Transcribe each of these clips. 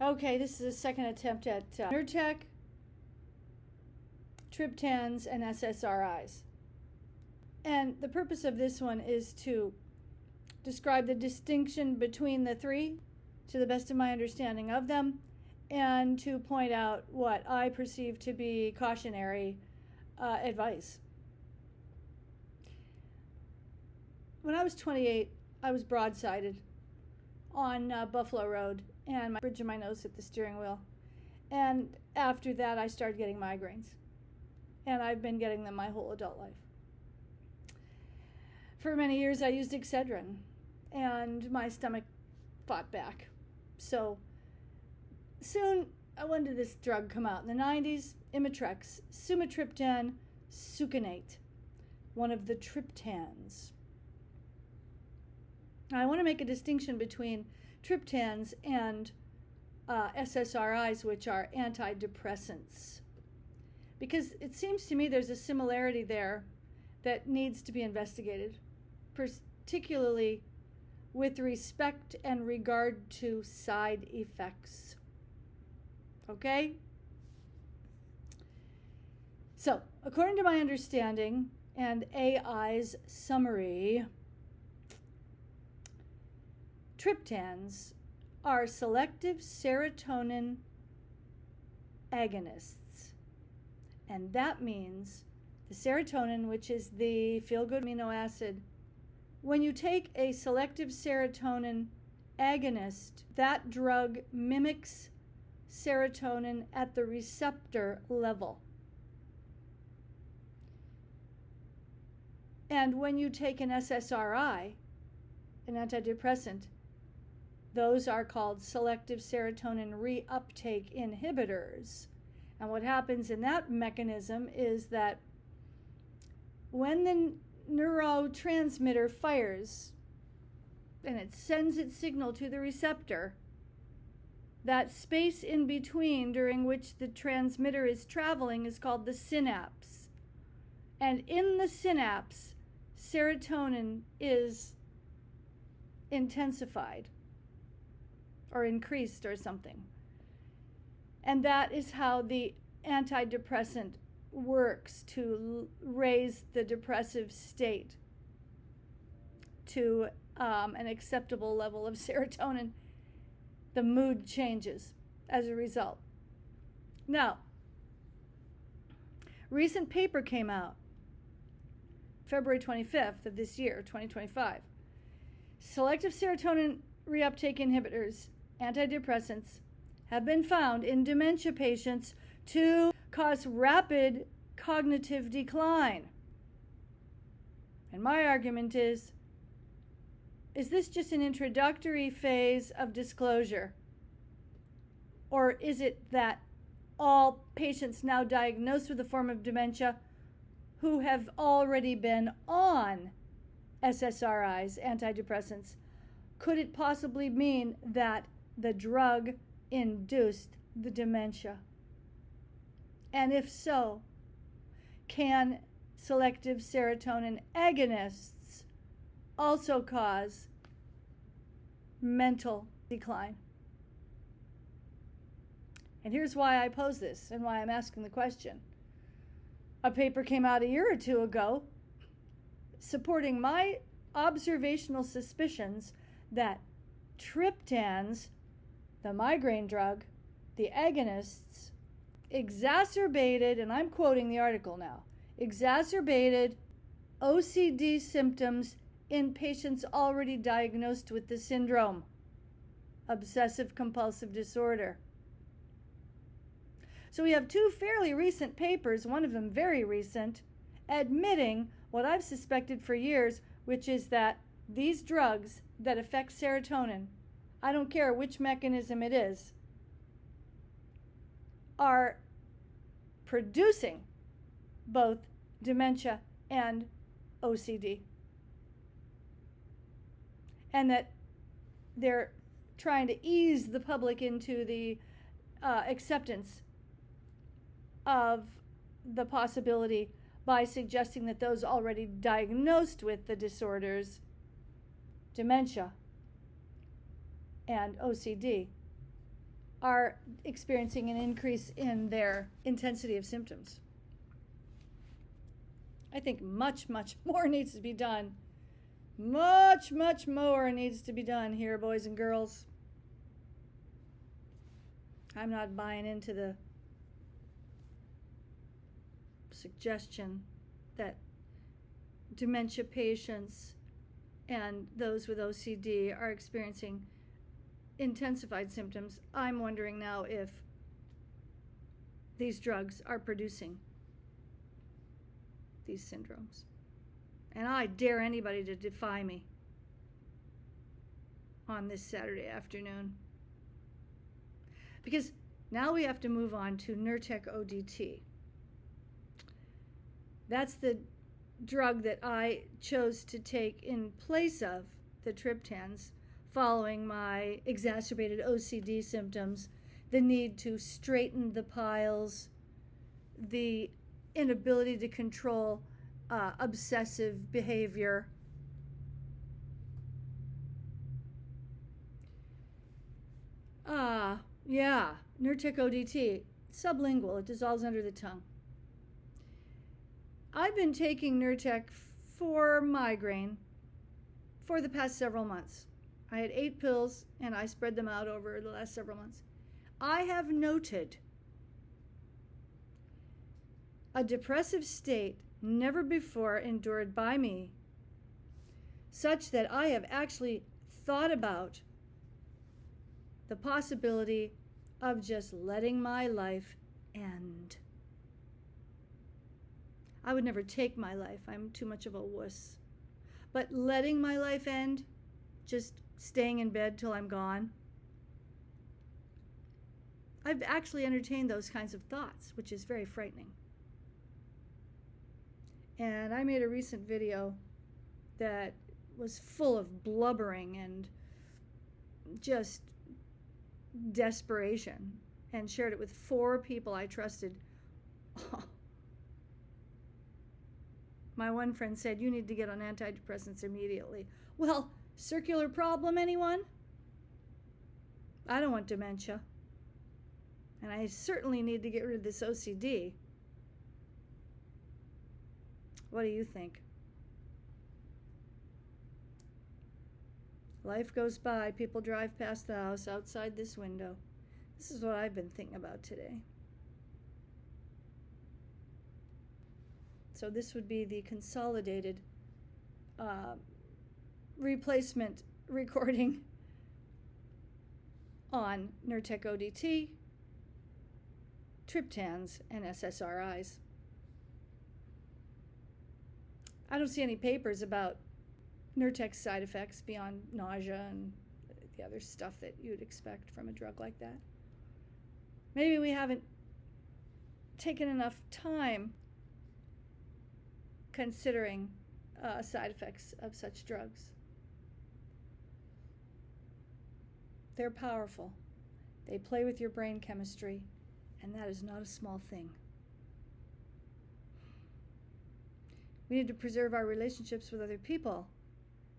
Okay, this is a second attempt at Nurtec, Triptans, and SSRIs. And the purpose of this one is to describe the distinction between the three, to the best of my understanding of them, and to point out what I perceive to be cautionary advice. When I was 28, I was broadsided on Buffalo Road, and my bridge of my nose hit the steering wheel. And after that, I started getting migraines. And I've been getting them my whole adult life. For many years, I used Excedrin, and my stomach fought back. So soon, when did this drug come out? In the 90s, Imitrex, sumatriptan, succinate, one of the triptans. I want to make a distinction between triptans and SSRIs, which are antidepressants, because it seems to me there's a similarity there that needs to be investigated, particularly with respect and regard to side effects. Okay? So, according to my understanding and AI's summary, triptans are selective serotonin agonists. And that means the serotonin, which is the feel-good amino acid, when you take a selective serotonin agonist, that drug mimics serotonin at the receptor level. And when you take an SSRI, an antidepressant, those are called selective serotonin reuptake inhibitors. And what happens in that mechanism is that when the neurotransmitter fires and it sends its signal to the receptor, that space in between during which the transmitter is traveling is called the synapse. And in the synapse, serotonin is intensified or increased or something. And that is how the antidepressant works to raise the depressive state to an acceptable level of serotonin. The mood changes as a result. Now, recent paper came out February 25th of this year, 2025. Selective serotonin reuptake inhibitors, antidepressants, have been found in dementia patients to cause rapid cognitive decline. And my argument is this just an introductory phase of disclosure? Or is it that all patients now diagnosed with a form of dementia who have already been on SSRIs, antidepressants, could it possibly mean that the drug induced the dementia? And if so, can selective serotonin agonists also cause mental decline? And here's why I pose this and why I'm asking the question. A paper came out a year or two ago supporting my observational suspicions that triptans, the migraine drug, the agonists, exacerbated, and I'm quoting the article now, exacerbated OCD symptoms in patients already diagnosed with the syndrome, obsessive compulsive disorder. So we have two fairly recent papers, one of them very recent, admitting what I've suspected for years, which is that these drugs that affect serotonin, I don't care which mechanism it is, are producing both dementia and OCD. And that they're trying to ease the public into the acceptance of the possibility by suggesting that those already diagnosed with the disorders, dementia and OCD, are experiencing an increase in their intensity of symptoms. I think much, much more needs to be done. Much, much more needs to be done here, boys and girls. I'm not buying into the suggestion that dementia patients and those with OCD are experiencing intensified symptoms. I'm wondering now if these drugs are producing these syndromes. And I dare anybody to defy me on this Saturday afternoon. Because now we have to move on to Nurtec ODT. That's the drug that I chose to take in place of the Triptans following my exacerbated OCD symptoms, the need to straighten the piles, the inability to control obsessive behavior. Yeah, Nurtec ODT, sublingual, it dissolves under the tongue. I've been taking Nurtec for migraine for the past several months. I had 8 pills and I spread them out over the last several months. I have noted a depressive state never before endured by me, such that I have actually thought about the possibility of just letting my life end. I would never take my life. I'm too much of a wuss. But letting my life end, just staying in bed till I'm gone, I've actually entertained those kinds of thoughts, which is very frightening. And I made a recent video that was full of blubbering and just desperation, and shared it with 4 people I trusted. My one friend said, "You need to get on antidepressants immediately." Well, circular problem, anyone? I don't want dementia. And I certainly need to get rid of this OCD. What do you think? Life goes by, people drive past the house outside this window. This is what I've been thinking about today. So this would be the consolidated replacement recording on Nurtec ODT, Triptans, and SSRIs. I don't see any papers about Nurtec's side effects beyond nausea and the other stuff that you'd expect from a drug like that. Maybe we haven't taken enough time considering side effects of such drugs. They're powerful. They play with your brain chemistry, and that is not a small thing. We need to preserve our relationships with other people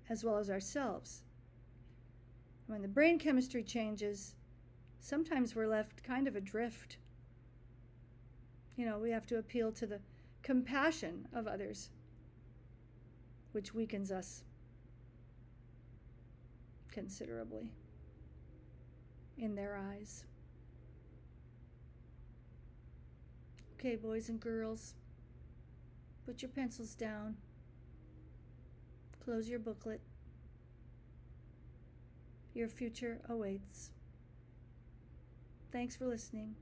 as well as ourselves. When the brain chemistry changes, sometimes we're left kind of adrift. You know, we have to appeal to the compassion of others, which weakens us considerably in their eyes. Okay, boys and girls, put your pencils down. Close your booklet. Your future awaits. Thanks for listening.